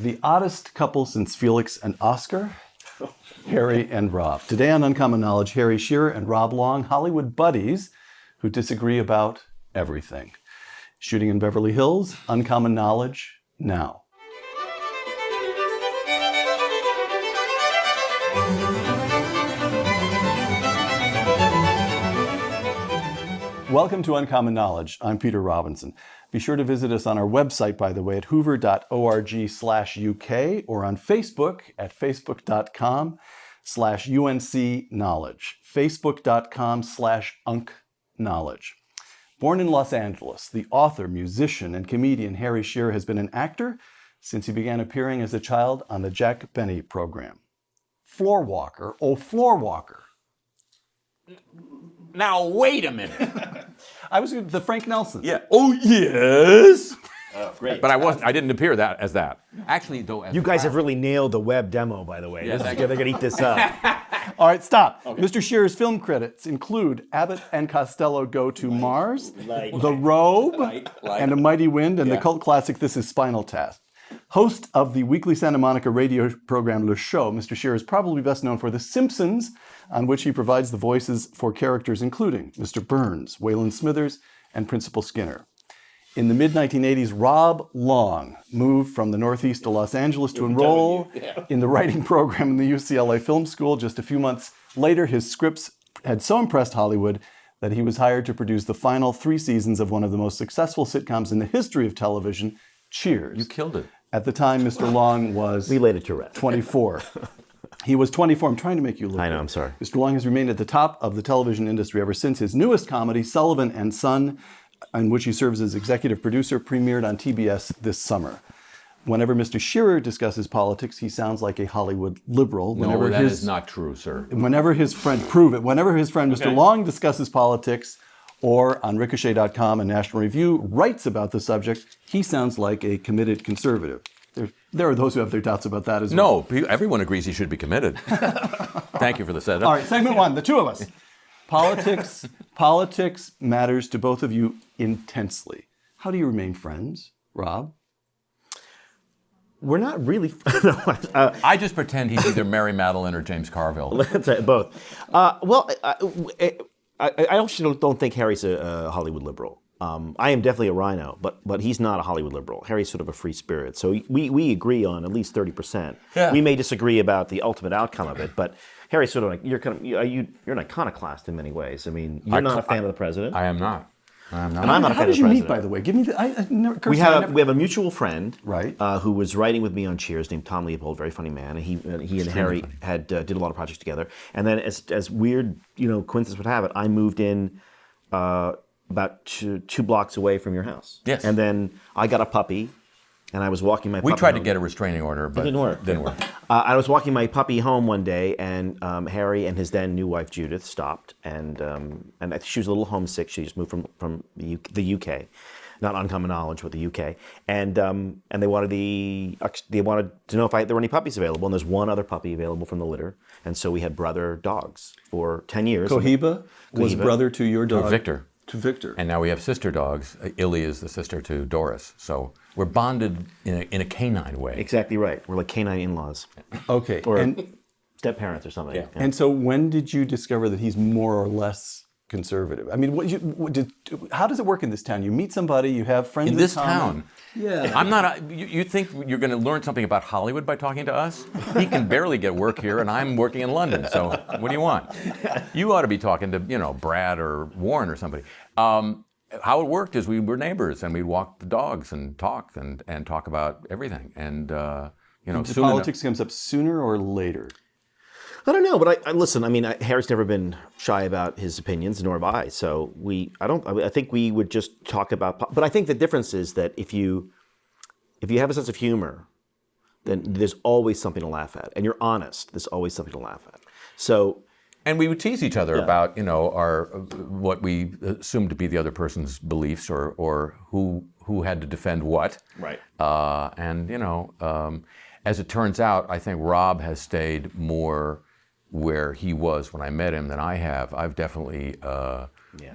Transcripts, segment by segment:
The oddest couple since Felix and Oscar, Harry and Rob. Today on Uncommon Knowledge, Harry Shearer and Rob Long, Hollywood buddies who disagree about everything. Shooting in Beverly Hills, Uncommon Knowledge, now. Welcome to Uncommon Knowledge. I'm Peter Robinson. Be sure to visit us on our website, by the way, at hoover.org/UK or on Facebook at facebook.com/UNC-knowledge, facebook.com/UNC-knowledge. Born in Los Angeles, the author, musician, and comedian Harry Shearer has been an actor since he began appearing as a child on the Jack Benny program. Floor walker. Now, wait a minute. I was the Frank Nelson. Yeah. Oh, yes. Oh, great. But I didn't appear as that. Actually, though. You guys have really nailed the web demo, by the way. Yes, They're going to eat this up. All right, stop. Okay. Mr. Shearer's film credits include Abbott and Costello Go to Mars, The Robe, and A Mighty Wind, and the cult classic This Is Spinal Tap. Host of the weekly Santa Monica radio program Le Show, Mr. Shearer is probably best known for The Simpsons, on which he provides the voices for characters including Mr. Burns, Waylon Smithers, and Principal Skinner. In the mid-1980s, Rob Long moved from the Northeast to Los Angeles to enroll in the writing program in the UCLA Film School. Just a few months later, his scripts had so impressed Hollywood that he was hired to produce the final 3 seasons of one of the most successful sitcoms in the history of television, Cheers. You killed it. At the time, Mr. Long was... We laid it to rest. 24. He was 24. I'm trying to make you look. I know, I'm sorry. Mr. Long has remained at the top of the television industry ever since. His newest comedy, Sullivan and Son, in which he serves as executive producer, premiered on TBS this summer. Whenever Mr. Shearer discusses politics, he sounds like a Hollywood liberal. No, that is not true, sir. Whenever his friend, prove it, whenever his friend Mr. Long discusses politics, or on Ricochet.com and National Review writes about the subject, he sounds like a committed conservative. There are those who have their doubts about that as well. No, everyone agrees he should be committed. Thank you for the setup. All right, segment 1, the two of us. Politics matters to both of you intensely. How do you remain friends, Rob? We're not really... I just pretend he's either Mary Madeline or James Carville. Let's say both. I actually don't think Harry's a Hollywood liberal. I am definitely a rhino, but he's not a Hollywood liberal. Harry's sort of a free spirit. So we agree on at least 30%. Yeah. We may disagree about the ultimate outcome of it, but Harry's sort of like, you're an iconoclast in many ways. I mean, you're not a fan of the president. I am not. And I'm not a fan of the president. How did you meet, by the way? Give me the... We have a mutual friend, right, who was writing with me on Cheers, named Tom Leopold, very funny man, and he and Harry had did a lot of projects together. And then, as weird coincidence would have it, I moved in about two blocks away from your house. Yes. And then I got a puppy, and I was walking my puppy. We tried home. to get a restraining order, but it didn't work. I was walking my puppy home one day, and Harry and his then new wife Judith stopped, and she was a little homesick. She just moved from the UK, not Uncommon Knowledge, but the UK, and they wanted to know if there were any puppies available, and there's one other puppy available from the litter, and so we had brother dogs for 10 years. Cohiba was brother to your dog. To Victor. And now we have sister dogs. Illy is the sister to Doris. So we're bonded in a canine way. Exactly right. We're like canine in-laws. Okay. Or step-parents or something. Yeah. And so when did you discover that he's more or less conservative? I mean, how does it work in this town? You meet somebody, you have friends in this town. Yeah. I'm not. You think you're going to learn something about Hollywood by talking to us? He can barely get work here, and I'm working in London. So what do you want? You ought to be talking to Brad or Warren or somebody. How it worked is we were neighbors, and we'd walk the dogs and talk and talk about everything. And politics comes up sooner or later. I don't know, but I listen. I mean, Harry's never been shy about his opinions, nor have I. So I think we would just talk about. But I think the difference is that if you have a sense of humor, then there's always something to laugh at, and you're honest. There's always something to laugh at. So. And we would tease each other about, our what we assumed to be the other person's beliefs, or who had to defend what. Right. As it turns out, I think Rob has stayed more where he was when I met him than I have. I've definitely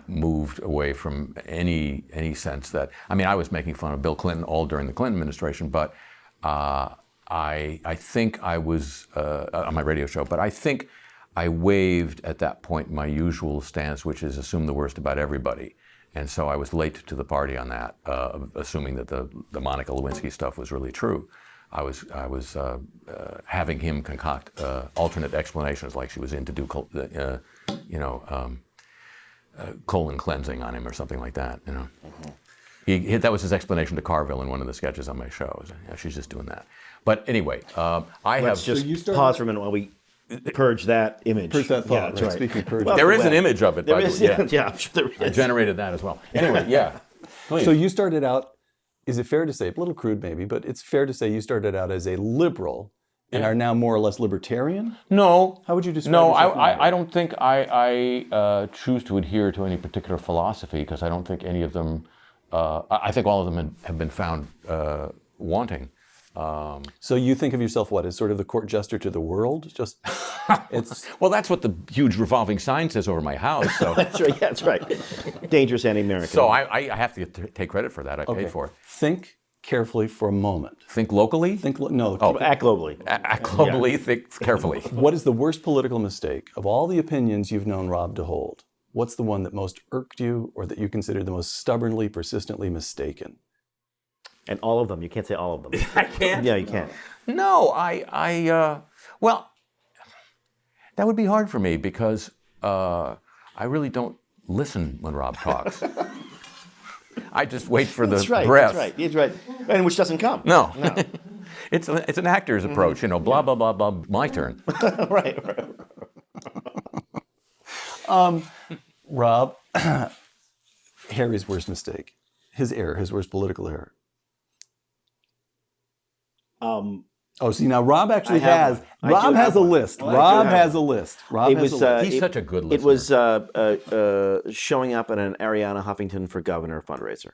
moved away from any sense that, I was making fun of Bill Clinton all during the Clinton administration, but I think I was on my radio show, but I think I waived at that point my usual stance, which is assume the worst about everybody. And so I was late to the party on that, assuming that the Monica Lewinsky stuff was really true. I was having him concoct alternate explanations, like she was in to do, colon cleansing on him or something like that. You know, that was his explanation to Carville in one of the sketches on my show. Yeah, she's just doing that. But anyway, Let's just pause for a minute while we purge that image. Purge that thought. Yeah, that's right. Speaking of purge, there is an image of it. There by is, the way. yeah, I'm sure there I is. generated that as well. Anyway, yeah. Please. So you started out, is it fair to say, a little crude maybe, but it's fair to say you started out as a liberal and are now more or less libertarian? No. How would you describe No, yourself? I don't think I choose to adhere to any particular philosophy, because I don't think any of them, I think all of them have been found wanting. So you think of yourself, what, as sort of the court jester to the world? Just, it's... Well, that's what the huge revolving sign says over my house. So, That's right. Yeah, that's right. Dangerous anti-American. so I have to take credit for that. I paid for it. Think carefully for a moment. Think locally. No. Act globally. Act globally. Think carefully. What is the worst political mistake of all the opinions you've known Rob to hold? What's the one that most irked you, or that you consider the most stubbornly, persistently mistaken? And all of them. You can't say all of them. I can't. Yeah, you can't. No, well, that would be hard for me, because I really don't listen when Rob talks. I just wait for the breath. That's right. And which doesn't come. No. It's an actor's approach, blah, blah, blah, blah, my turn. right. Rob, Harry's worst mistake, his worst political error. See, now Rob actually has a list. Rob has a list. He's such a good listener. It was showing up at an Ariana Huffington for Governor fundraiser.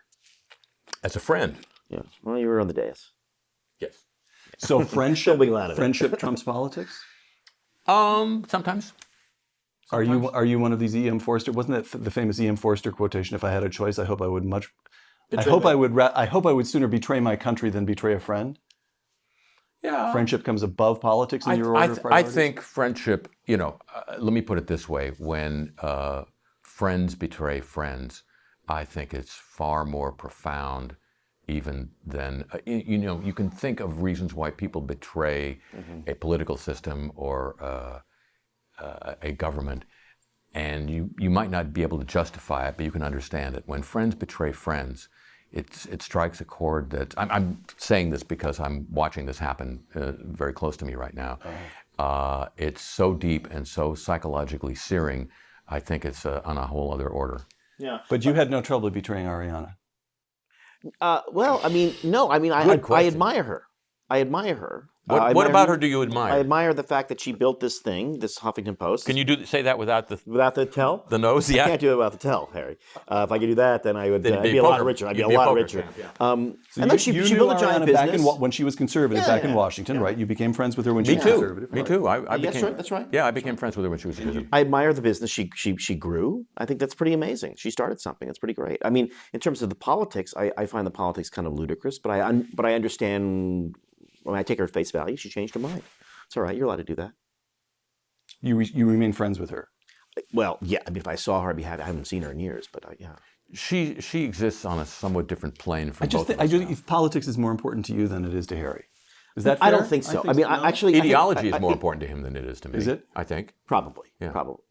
As a friend. Yeah. Well, you were on the dais. Yes. So friendship, Don't be glad of it. friendship trumps politics? Sometimes. Are you one of these E.M. Forster? Wasn't that the famous E.M. Forster quotation? If I had a choice, I hope I would sooner betray my country than betray a friend. Yeah. Friendship comes above politics in your order of I priorities? think friendship, let me put it this way. When friends betray friends, I think it's far more profound even than, you can think of reasons why people betray a political system or a government, and you might not be able to justify it, but you can understand it. When friends betray friends, it strikes a chord that I'm saying this because I'm watching this happen very close to me right now. It's so deep and so psychologically searing. I think it's on a whole other order. Yeah. But you had no trouble betraying Ariana. Well, I mean, no. I mean, I admire her. I admire her. What about her do you admire? I admire the fact that she built this thing, this Huffington Post. Can you say that without the tell? The nose? Yeah. I can't do it without the tell, Harry. If I could do that, then I would Then I'd be a lot richer. I'd be a lot richer. And then she you built knew a giant Ariana back business. when she was conservative back in Washington, right? You became friends with her when she was conservative. Me too. That's right. Yeah, I became friends with her when she was conservative. I admire the business she grew. I think that's pretty amazing. She started something. That's pretty great. I mean, in terms of the politics, I find the politics kind of ludicrous, but I understand. When I take her at face value, she changed her mind. It's all right. You're allowed to do that. You remain friends with her. Well, yeah. I mean, if I saw her, I'd be happy. I haven't seen her in years, but yeah. She exists on a somewhat different plane from both of us. If politics is more important to you than it is to Harry. Is that fair? I don't think so. I mean, no? actually, Ideology is more important to him than it is to me. Is it? I think. Probably. Yeah. Probably.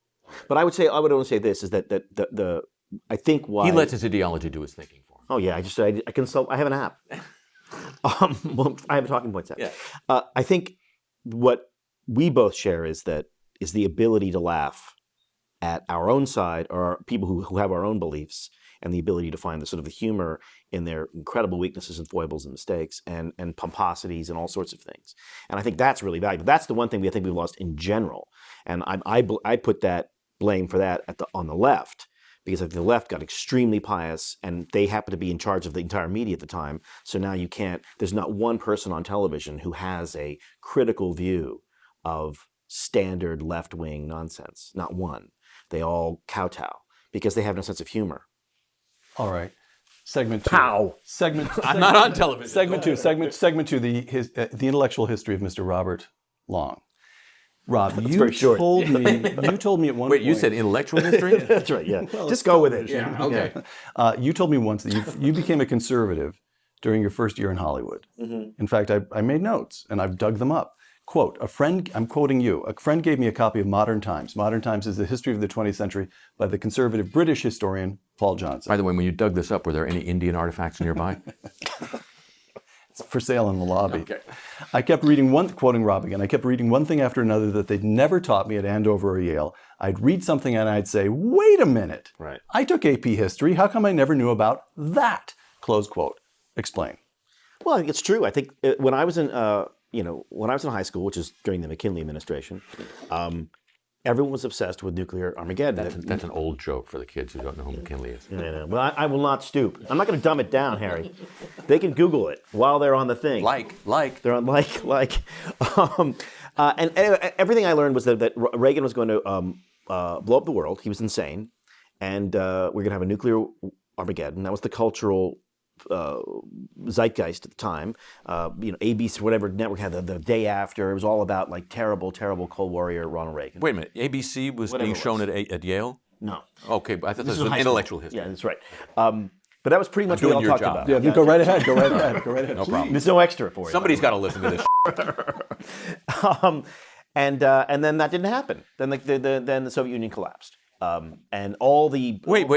But I would only say this is that I think why He lets his ideology do his thinking for him. Oh yeah, I consult. I have an app. Well, I have a talking points app. Yeah. I think what we both share is the ability to laugh at our own side, or people who have our own beliefs, and the ability to find the sort of the humor in their incredible weaknesses and foibles and mistakes and pomposities and all sorts of things. And I think that's really valuable. That's the one thing I think we've lost in general. And I put that blame for that on the left. Because I think the left got extremely pious, and they happen to be in charge of the entire media at the time. So now there's not one person on television who has a critical view of standard left-wing nonsense. Not one. They all kowtow because they have no sense of humor. All right. Segment 2. Pow. I'm not on television. Segment 2. Segment 2. The intellectual history of Mr. Robert Long. Rob, very short. told me at one point. Wait, you said intellectual history? That's right, yeah. Just go with it. Yeah, okay. You told me once that you became a conservative during your first year in Hollywood. In fact, I made notes and I've dug them up. Quote, I'm quoting you, a friend gave me a copy of Modern Times. Modern Times is the history of the 20th century by the conservative British historian Paul Johnson. By the way, when you dug this up, were there any Indian artifacts nearby? It's for sale in the lobby. Okay. I kept reading quoting Rob again, I kept reading one thing after another that they'd never taught me at Andover or Yale. I'd read something and I'd say, wait a minute. Right. I took AP history. How come I never knew about that? Close quote. Explain. Well, I think it's true. I think when I was in, when I was in high school, which is during the McKinley administration, everyone was obsessed with nuclear Armageddon. That's an old joke for the kids who don't know who McKinley is. Yeah, well, I will not stoop. I'm not going to dumb it down, Harry. They can Google it while they're on the thing. They're on like. And anyway, everything I learned was that Reagan was going to blow up the world. He was insane, and we're going to have a nuclear Armageddon. That was the cultural zeitgeist at the time. ABC, whatever network had the day after. It was all about like terrible, terrible Cold Warrior Ronald Reagan. Wait a minute, ABC was being shown at Yale? No. Okay, but I thought this was high intellectual school. history. Yeah, that's right. But that was pretty much what doing we all your talked job. about. Yeah, go right ahead. Go right ahead. No problem. There's no extra for you. Somebody's got to listen to this. And then that didn't happen. Then the Soviet Union collapsed. And all the Wait.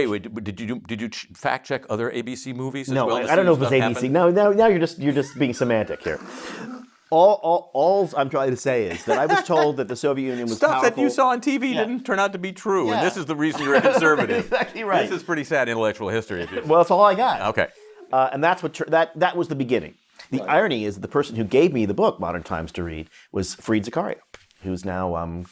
Did you fact check other ABC movies? No, as well I don't know if it's stuff ABC. happened? Now you're just being semantic here. All I'm trying to say is that I was told that the Soviet Union was Stuff powerful. that you saw on TV didn't turn out to be true, Yeah. and this is the reason you're a conservative. Exactly right. This is pretty sad intellectual history. Well, that's all I got. Okay. And that's what that was the beginning. The irony is that the person who gave me the book Modern Times to read was Fareed Zakaria, who's now a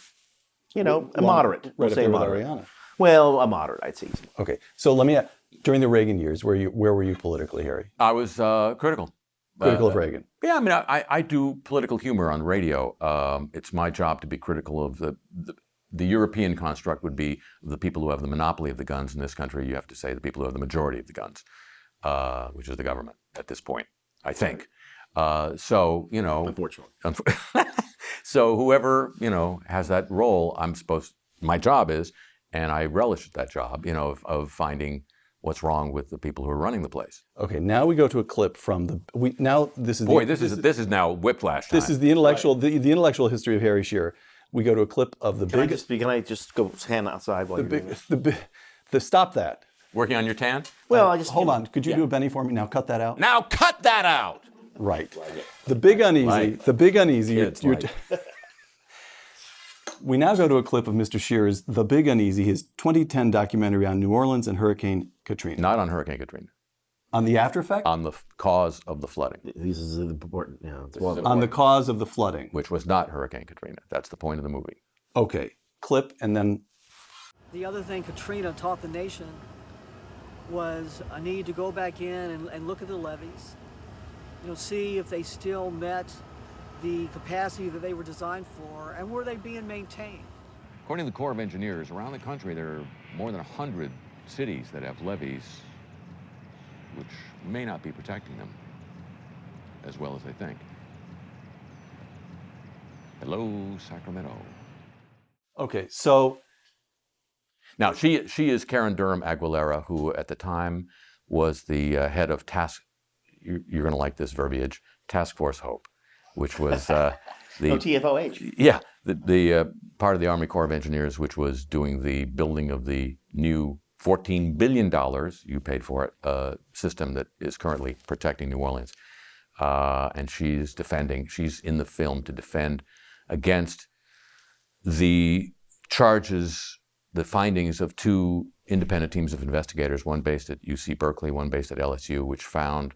moderate. Right We'll up say there with moderate. Ariana. Well, a moderate, I'd say. Okay, so let me ask, during the Reagan years, where were you politically, Harry? I was critical. Critical of Reagan. Yeah, I mean, I do political humor on radio. It's my job to be critical of the European construct would be the people who have the monopoly of the guns. In this country, you have to say the people who have the majority of the guns, which is the government at this point, I think. Unfortunately. So whoever, has that role, my job is, and I relish that job, of finding what's wrong with the people who are running the place. Okay, now we go to a clip from this is now whiplash time. This is the intellectual the intellectual history of Harry Shearer. We go to a clip of the Can I just go stand outside while you're doing this? stop that. Working on your tan? Well, I just Hold on. Could you do a Benny for me? Now cut that out. Now cut that out! Right. The big uneasy. We now go to a clip of Mr. Shearer's The Big Uneasy, his 2010 documentary on New Orleans and Hurricane Katrina. Not on Hurricane Katrina. On the after effect? On the cause of the flooding. This is important. On the cause of the flooding. Which was not Hurricane Katrina. That's the point of the movie. Okay. Clip and then... The other thing Katrina taught the nation was a need to go back in and look at the levees, see if they still met the capacity that they were designed for, and were they being maintained? According to the Corps of Engineers, around the country there are more than 100 cities that have levees which may not be protecting them as well as they think. Hello, Sacramento. Okay, so... Now, she is Karen Durham Aguilera, who at the time was the head of you're going to like this verbiage, Task Force Hope, which was the TFOH. Yeah, the part of the Army Corps of Engineers, which was doing the building of the new $14 billion, you paid for it, system that is currently protecting New Orleans. And she's in the film to defend against the charges, the findings of two independent teams of investigators, one based at UC Berkeley, one based at LSU, which found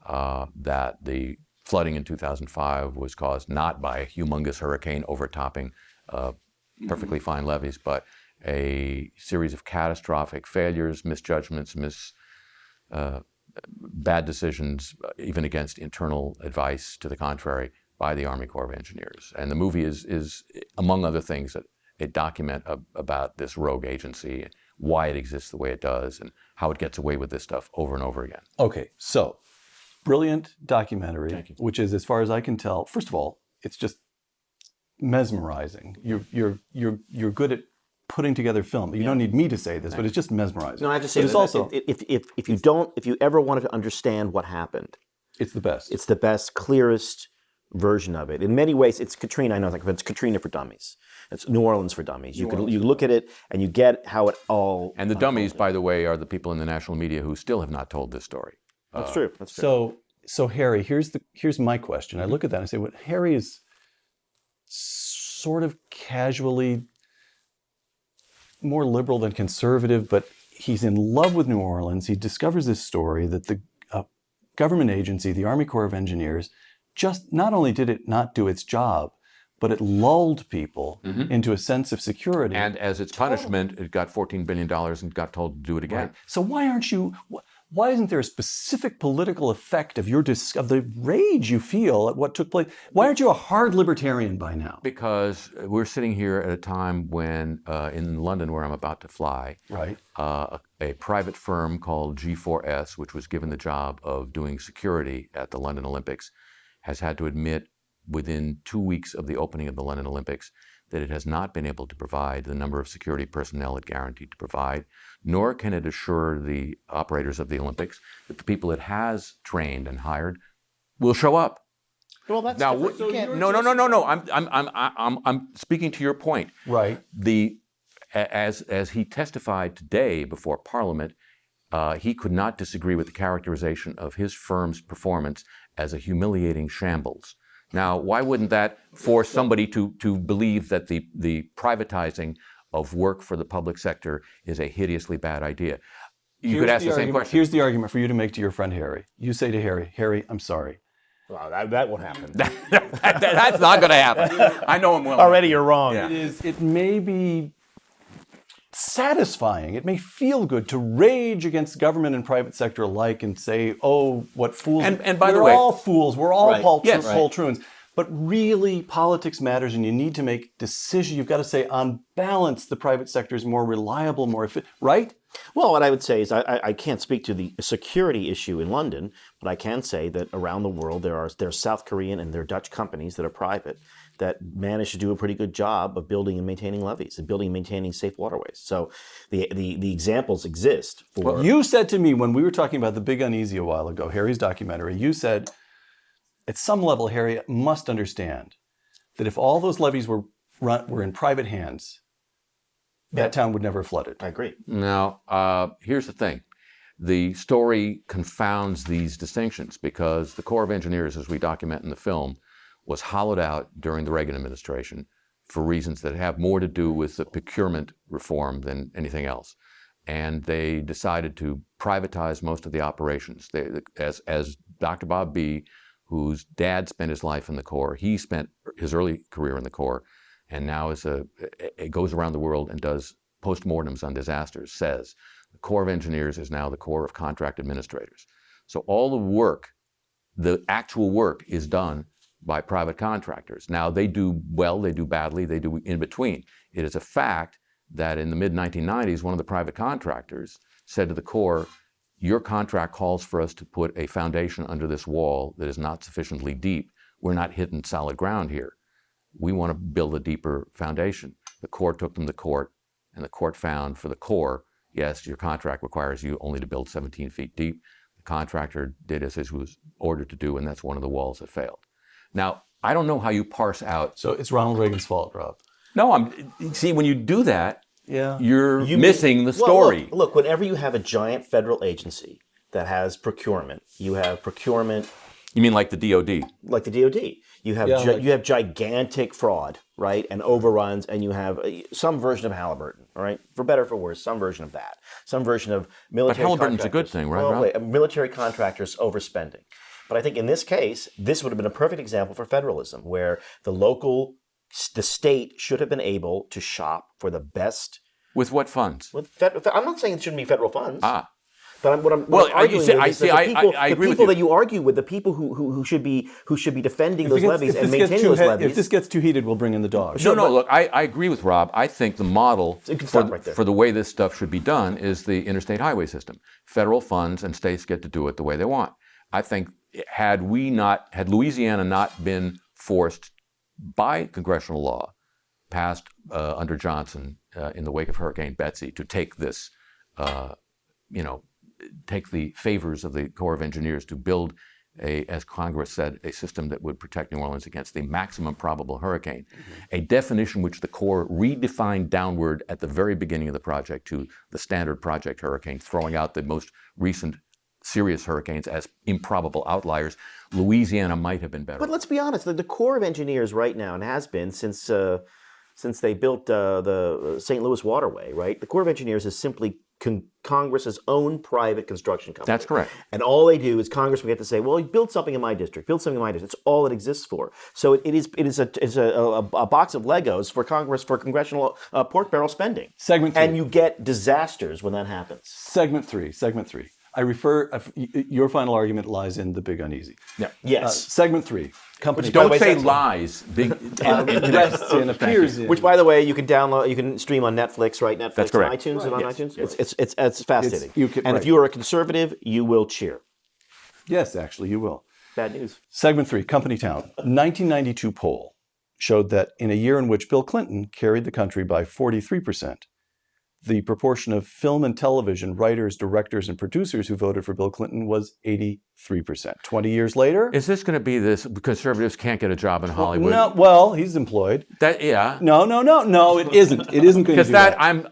that the flooding in 2005 was caused not by a humongous hurricane overtopping perfectly fine levees, but a series of catastrophic failures, misjudgments, bad decisions, even against internal advice to the contrary by the Army Corps of Engineers. And the movie is among other things, a document about this rogue agency, why it exists the way it does and how it gets away with this stuff over and over again. Okay, so brilliant documentary, which is, as far as I can tell, first of all, it's just mesmerizing. You're good at putting together film. You don't need me to say this, but it's just mesmerizing. No, I have to say but it's that also if you ever wanted to understand what happened, it's the best. it's the best, clearest version of it. In many ways, it's Katrina. I know, but it's Katrina for dummies. It's New Orleans for dummies. You look at it and you get how it all. And the dummies, by the way, are the people in the national media who still have not told this story. That's true. That's true. So Harry, here's my question. I look at that and I say, what Harry is sort of casually more liberal than conservative, but he's in love with New Orleans. He discovers this story that the government agency, the Army Corps of Engineers, just not only did it not do its job, but it lulled people into a sense of security. And as its punishment, it got $14 billion and got told to do it again. Right. So why isn't there a specific political effect of of the rage you feel at what took place? Why aren't you a hard libertarian by now? Because we're sitting here at a time when, in London, where I'm about to fly, Right. A private firm called G4S, which was given the job of doing security at the London Olympics, has had to admit within 2 weeks of the opening of the London Olympics that it has not been able to provide the number of security personnel it guaranteed to provide, nor can it assure the operators of the Olympics that the people it has trained and hired will show up. Well, that's Now, different. no. I'm speaking to your point. Right. As he testified today before Parliament, he could not disagree with the characterization of his firm's performance as a humiliating shambles. Now, why wouldn't that force somebody to believe that the privatizing of work for the public sector is a hideously bad idea? You could ask the same question. Here's the argument for you to make to your friend Harry. You say to Harry, I'm sorry. Well, that won't happen. That's not going to happen. I know him well. Already you're wrong. Yeah. It may be satisfying. It may feel good to rage against government and private sector alike and say, "Oh, what fools!" And by the way, we're all fools. We're all poltroons. Yes. But really, politics matters, and you need to make decisions. You've got to say, on balance, the private sector is more reliable, more efficient. Right? Well, what I would say is I can't speak to the security issue in London, but I can say that around the world there are South Korean and there are Dutch companies that are private that manage to do a pretty good job of building and maintaining levees and building and maintaining safe waterways. So the examples exist for. Well, you said to me when we were talking about The Big Uneasy a while ago, Harry's documentary, you said, at some level, Harry must understand that if all those levees were in private hands, that town would never have flooded. I agree. Now, here's the thing. The story confounds these distinctions because the Corps of Engineers, as we document in the film, was hollowed out during the Reagan administration for reasons that have more to do with the procurement reform than anything else. And they decided to privatize most of the operations. As Dr. Bob B., whose dad spent his life in the Corps, he spent his early career in the Corps, and now goes around the world and does postmortems on disasters, says the Corps of Engineers is now the Corps of Contract Administrators. So all the work, the actual work, is done by private contractors. Now, they do well, they do badly, they do in between. It is a fact that in the mid-1990s, one of the private contractors said to the Corps, your contract calls for us to put a foundation under this wall that is not sufficiently deep. We're not hitting solid ground here. We want to build a deeper foundation. The Corps took them to court, and the court found for the Corps, yes, your contract requires you only to build 17 feet deep. The contractor did as he was ordered to do, and that's one of the walls that failed. Now, I don't know how you parse out. So it's Ronald Reagan's fault, Rob. No, see, when you do that, yeah, you're missing the story. Well, look, whenever you have a giant federal agency that has procurement, you have procurement. You mean like the DOD? Like the DOD. You have gigantic fraud, right, and overruns, and you have some version of Halliburton, all right, for better or for worse, some version of that, some version of military. But Halliburton's a good thing, right? Well, wait, military contractors overspending. But I think in this case, this would have been a perfect example for federalism, where the state should have been able to shop for the best. With what funds? I'm not saying it shouldn't be federal funds. But what I'm arguing with is the people that you argue with, the people who should be defending those levies and maintaining those levies. If this gets too heated, we'll bring in the dogs. No, look, I agree with Rob. I think the model right for the way this stuff should be done is the interstate highway system. Federal funds and states get to do it the way they want. I think had Louisiana not been forced by congressional law passed under Johnson in the wake of Hurricane Betsy to take this, take the favors of the Corps of Engineers to build as Congress said, a system that would protect New Orleans against the maximum probable hurricane, a definition which the Corps redefined downward at the very beginning of the project to the standard project hurricane, throwing out the most recent serious hurricanes as improbable outliers. Louisiana might have been better. But let's be honest, the Corps of Engineers right now, and has been since they built the St. Louis Waterway, right? The Corps of Engineers is simply Congress's own private construction company. That's correct. And all they do is Congress will get to say, well, build something in my district, build something in my district. It's all it exists for. So it is a box of Legos for Congress, for congressional pork barrel spending. Segment 3. And you get disasters when that happens. Segment 3. Your final argument lies in the big uneasy. Yeah. Yes. Segment 3. Company. Don't say lies. Rests in, appears in. Which, by the way, you can download, you can stream on Netflix, right? Netflix That's correct. on iTunes Right, and on yes. iTunes. It's fascinating. Right. If you are a conservative, you will cheer. Yes, actually, you will. Bad news. Segment 3, Company Town. 1992 poll showed that in a year in which Bill Clinton carried the country by 43%, the proportion of film and television writers, directors, and producers who voted for Bill Clinton was 83%. 20 years later... Is this going to be this, conservatives can't get a job in Hollywood? Well, he's employed. Yeah. No, it isn't. It isn't going to do that. Are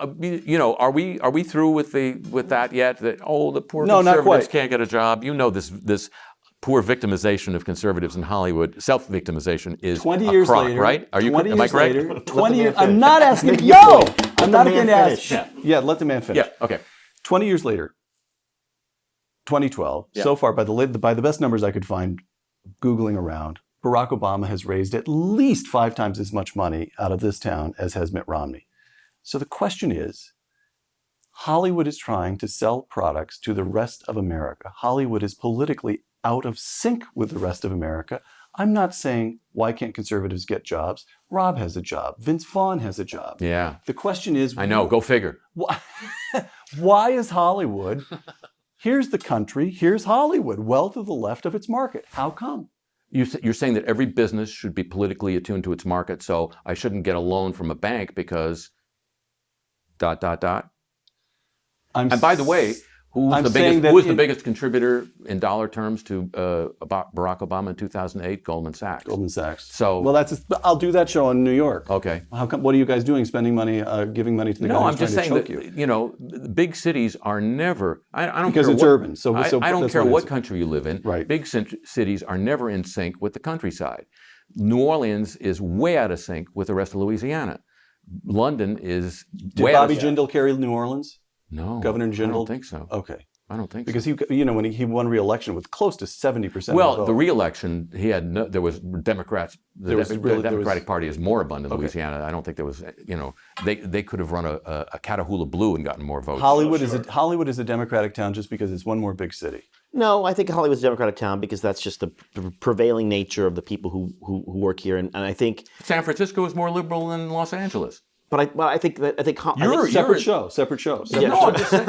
we through with that yet? That, the poor not conservatives quite. can't get a job. This poor victimization of conservatives in Hollywood, self-victimization is 20 years crock, later, right? Am I correct? 20 years. I'm not asking. I'm not going to ask. Yeah, let the man finish. Yeah. Okay. 20 years later, 2012. So far, by the best numbers I could find, Googling around, Barack Obama has raised at least 5 times as much money out of this town as has Mitt Romney. So the question is, Hollywood is trying to sell products to the rest of America. Hollywood is politically out of sync with the rest of America. I'm not saying, why can't conservatives get jobs? Rob has a job. Vince Vaughn has a job. Yeah. The question is... I know, go figure. Why is Hollywood... Here's the country, here's Hollywood, well to the left of its market. How come? You're saying that every business should be politically attuned to its market, so I shouldn't get a loan from a bank because... ... And by the way, who was the biggest contributor in dollar terms to Barack Obama in 2008? Goldman Sachs. Goldman Sachs. So, well, I'll do that show in New York. Okay. How come? What are you guys doing? Spending money, giving money to the guy No, who's I'm just trying saying to choke that you? big cities are never. I don't because care it's what, urban. So I don't that's care what what country you live in. Right. Big cities are never in sync with the countryside. New Orleans is way out of sync with the rest of Louisiana. London is. Did Bobby Jindal carry New Orleans? No, Governor Jindal? I don't think so. Okay. I don't think because so. when he won re-election with close to 70%. Well, of the vote. the re-election there was Democrats. The Democratic Party is moribund in Louisiana. I don't think there was. They could have run a Catahoula Blue and gotten more votes. Hollywood is a Democratic town just because it's one more big city. No, I think Hollywood's a Democratic town because that's just the prevailing nature of the people who work here, and I think San Francisco is more liberal than Los Angeles. But I think separate show. Yeah. No, I'm just saying.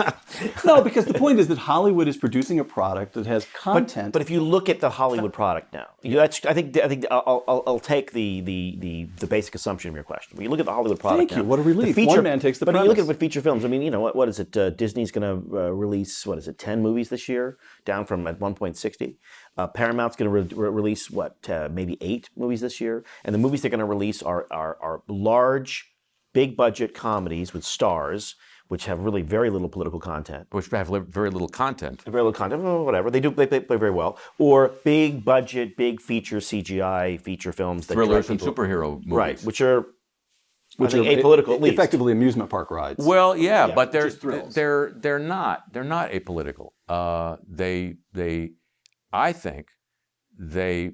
No, because the point is that Hollywood is producing a product that has content. But if you look at the Hollywood product now, I think I'll take the basic assumption of your question. When you look at the Hollywood product, thank you. What a relief. One man takes the premise. But you look at feature films. I mean, what is it? Disney's going to release 10 movies this year, down from at 1.60. Paramount's going to release maybe 8 movies this year, and the movies they're going to release are large, big budget comedies with stars, which have really very little political content. Which have very little content. Very little content, whatever. They play very well. Or big budget, big feature CGI feature films. Thrillers and superhero movies. Right, which are apolitical, at least. Effectively amusement park rides. Well, yeah, but they're not apolitical. I think there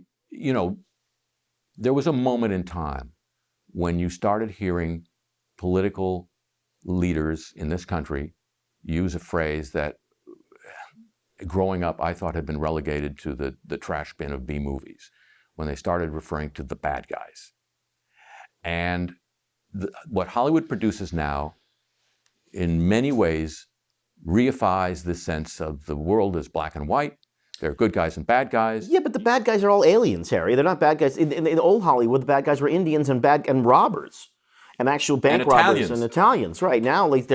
was a moment in time when you started hearing political leaders in this country use a phrase that growing up, I thought had been relegated to the trash bin of B movies when they started referring to the bad guys. And what Hollywood produces now, in many ways, reifies the sense of the world as black and white. There are good guys and bad guys. Yeah, but the bad guys are all aliens, Harry. They're not bad guys. In old Hollywood, the bad guys were Indians and robbers, and actual bank robbers and Italians. Right now, like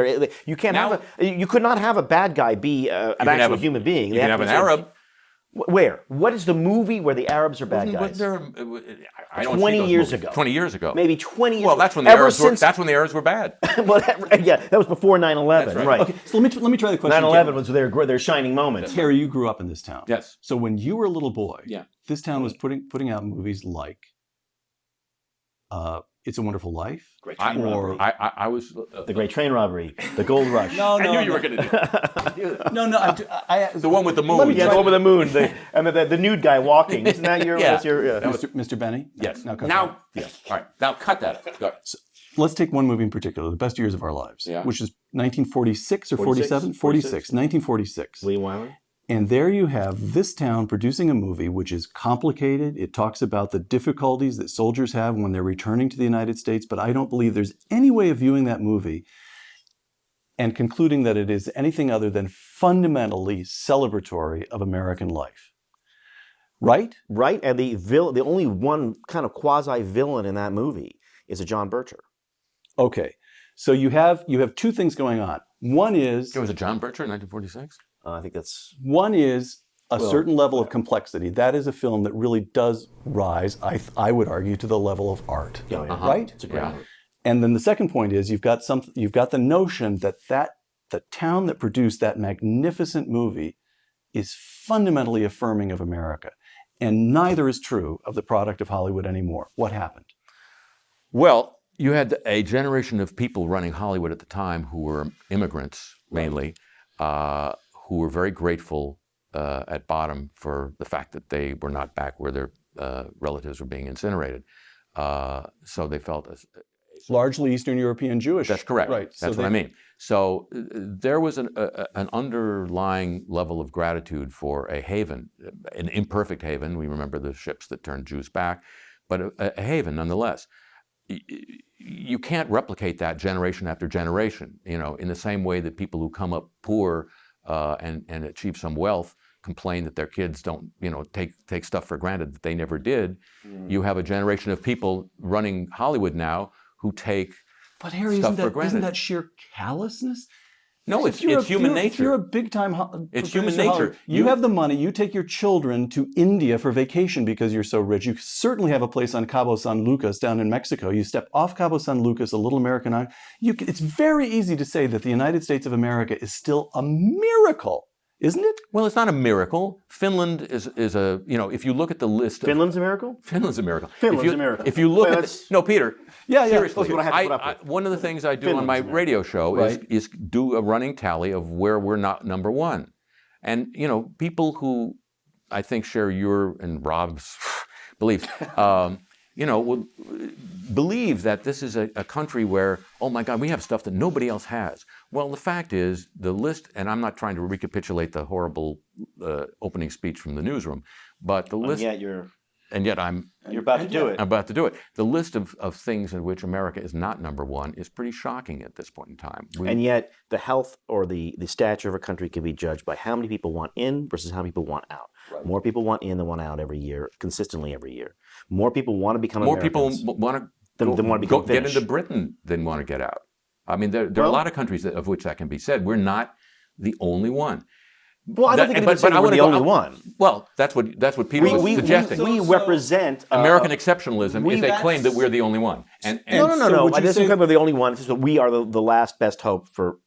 you can't you could not have a bad guy be an actual human being. You can have an Arab. Where? What is the movie where the Arabs are bad guys? 20 years ago. 20 years ago. Maybe 20 years. Well, that's when the Arabs were bad. Well, that was before 9/11, right? Okay, so let me try the question. 9/11 was their shining moment. Harry, you grew up in this town. Yes. So when you were a little boy, this town was putting out movies like It's a Wonderful Life. Great train robbery. I was the Great Train Robbery, the Gold Rush. No, I knew you were going to do that. No. The one with the moon. The one with the moon, and the nude guy walking. Isn't that your? Yeah. Mr. Benny? Yes. Now cut that. Yes. All right. Now cut that. Go ahead. So, let's take one movie in particular, The Best Years of Our Lives, which is 1946 or 47? 46. 1946. William Wyler. And there you have this town producing a movie which is complicated. It talks about the difficulties that soldiers have when they're returning to the United States, but I don't believe there's any way of viewing that movie and concluding that it is anything other than fundamentally celebratory of American life. Right? Right, and the only one kind of quasi-villain in that movie is a John Bircher. Okay, so you have two things going on. One is... There was a John Bircher in 1946? I think that's... One is a certain level of complexity. That is a film that really does rise, I would argue, to the level of art. Right? It's a great movie. And then the second point is you've got the notion that the town that produced that magnificent movie is fundamentally affirming of America. And neither is true of the product of Hollywood anymore. What happened? Well, you had a generation of people running Hollywood at the time who were immigrants, mainly, who were very grateful at bottom for the fact that they were not back where their relatives were being incinerated. So they felt... Largely Eastern European Jewish. That's correct. Right. That's what I mean. So there was an underlying level of gratitude for a haven, an imperfect haven. We remember the ships that turned Jews back, but a haven nonetheless. You can't replicate that generation after generation, in the same way that people who come up poor and achieve some wealth complain that their kids don't, take stuff for granted that they never did. You have a generation of people running Hollywood now who take stuff for granted. Isn't that sheer callousness? No, it's human nature. If you're a big-time it's human nature. You have the money. You take your children to India for vacation because you're so rich. You certainly have a place on Cabo San Lucas down in Mexico. You step off Cabo San Lucas, a little American island. It's very easy to say that the United States of America is still a miracle, isn't it? Well, it's not a miracle. Finland is a, if you look at the list of... Finland's a miracle? Finland's a miracle. Finland's a miracle. If you look No, Peter. Yeah. Seriously. Okay, one of the things I do on my radio show is do a running tally of where we're not number one. And, people who I think share your and Rob's beliefs, will believe that this is a country where, oh my God, we have stuff that nobody else has. Well, the fact is, the list, and I'm not trying to recapitulate the horrible opening speech from the newsroom, but the list... You're about to do it. I'm about to do it. The list of things in which America is not number one is pretty shocking at this point in time. And yet, the health or the stature of a country can be judged by how many people want in versus how many people want out. Right. More people want in than want out every year, consistently every year. More people want to become Americans. More people want to get into Britain than want to get out. I mean, there are a lot of countries of which that can be said. We're not the only one. Well, I don't think we're the only one. Well, that's what Peter was suggesting. We represent American exceptionalism is they claim that we're the only one. No. I don't think we're the only one. It's just that we are the last best hope for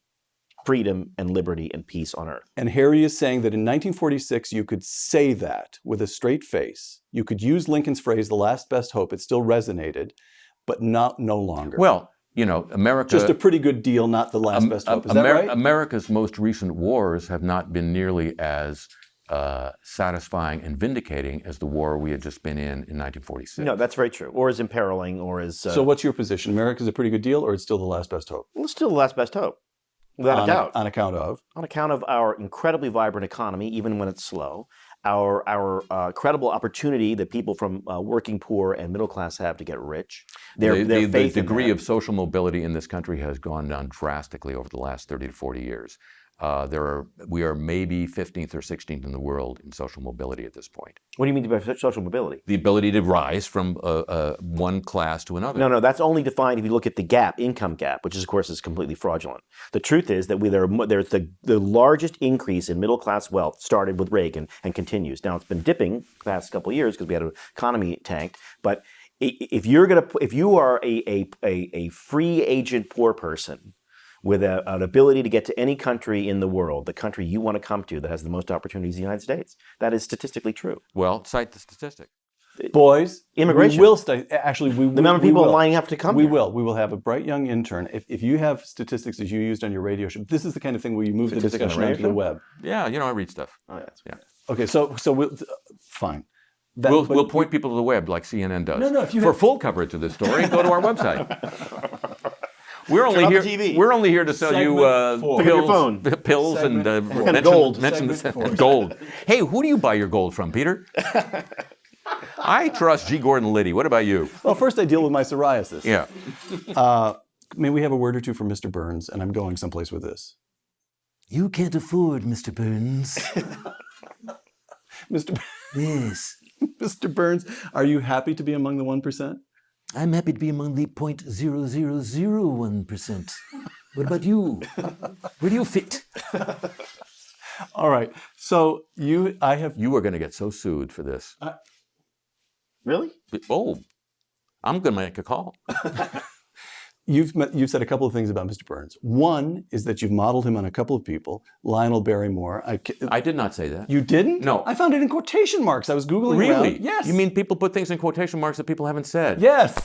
freedom and liberty and peace on earth. And Harry is saying that in 1946 you could say that with a straight face. You could use Lincoln's phrase, "the last best hope." It still resonated, but no longer. Well, America... Just a pretty good deal, not the last best hope. Is that right? America's most recent wars have not been nearly as satisfying and vindicating as the war we had just been in 1946. No, that's very true. Or as imperiling, or as... So what's your position? America's a pretty good deal, or it's still the last best hope? Well, it's still the last best hope. Without a doubt. On account of? On account of our incredibly vibrant economy, even when it's slow, our credible opportunity that people from working poor and middle class have to get rich. The faith in degree that. of social mobility in this country has gone down drastically over the last 30 to 40 years. We are maybe 15th or 16th in the world in social mobility at this point. What do you mean by social mobility? The ability to rise from one class to another. No, that's only defined if you look at the income gap, which is, of course, is completely fraudulent. The truth is that there's the largest increase in middle-class wealth started with Reagan and continues. Now, it's been dipping the past couple of years because we had an economy tanked, but if you are a free agent poor person with an ability to get to any country in the world, the country you want to come to that has the most opportunities in the United States, that is statistically true. Well, cite the statistic. Boys, immigration. We will actually, the amount of people lining up to come. We will have a bright young intern. If you have statistics as you used on your radio show, this is the kind of thing where you move the discussion onto the web. Yeah, I read stuff. Oh, yeah. Okay, so we'll, fine. We'll point people to the web like CNN does. No, if you for full coverage of this story, go to our website. We're only here to sell you pills and gold. Mention gold. Hey, who do you buy your gold from, Peter? I trust G. Gordon Liddy. What about you? Well, first I deal with my psoriasis. Yeah. May we have a word or two from Mr. Burns? And I'm going someplace with this. You can't afford Mr. Burns. Mr. Yes. Mr. Burns, are you happy to be among the 1%? I'm happy to be among the 0.0001%. What about you? Where do you fit? All right. So you are going to get so sued for this. Really? Oh, I'm going to make a call. You've said a couple of things about Mr. Burns. One is that you've modeled him on a couple of people. Lionel Barrymore. I did not say that. You didn't? No. I found it in quotation marks. I was Googling Really? around. Yes. You mean people put things in quotation marks that people haven't said? Yes.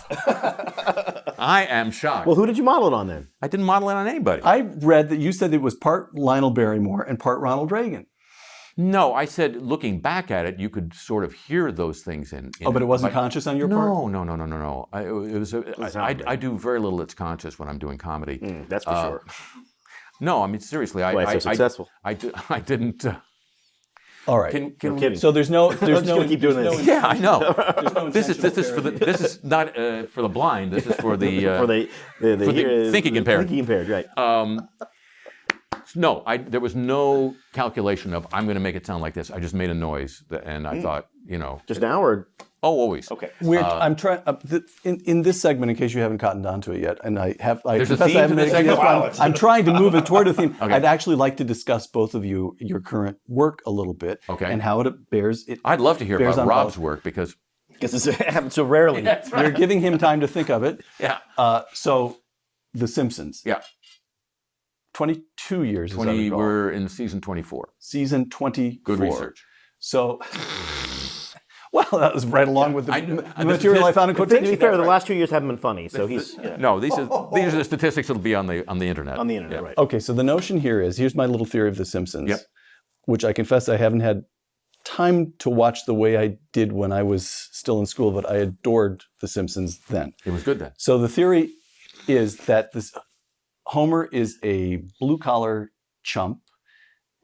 I am shocked. Well, who did you model it on then? I didn't model it on anybody. I read that you said it was part Lionel Barrymore and part Ronald Reagan. No, I said looking back at it, you could sort of hear those things in but it wasn't conscious on your part? No. I do very little that's conscious when I'm doing comedy. That's for sure. No, I mean, seriously. Why it's so successful. I I didn't. All right. I'm kidding. So there's no. I'm just gonna keep doing this. Yeah, I know. No This is not for the blind. This is for the for the thinking impaired. Thinking impaired, right? No, there was no calculation of I'm going to make it sound like this. I just made a noise, and I thought, Just now, or always. Okay. I'm trying in this segment, in case you haven't cottoned onto it yet, and There's a theme to this segment? I'm trying to move it toward a theme. Okay. I'd actually like to discuss both of you your current work a little bit, and how it bears. I'd love to hear about Rob's work because this happens so rarely. You're giving him time to think of it. Yeah. So, The Simpsons. Yeah. 22 years. We're in season 24. Season 24. Good research. So, well, that was right along with the material I found in quotation. To be fair, the last 2 years haven't been funny, so he's... Yeah. No, these are the statistics that'll be on the internet. On the internet, right. Okay, so the notion here's my little theory of The Simpsons, which I confess I haven't had time to watch the way I did when I was still in school, but I adored The Simpsons then. It was good then. So the theory is that Homer is a blue-collar chump,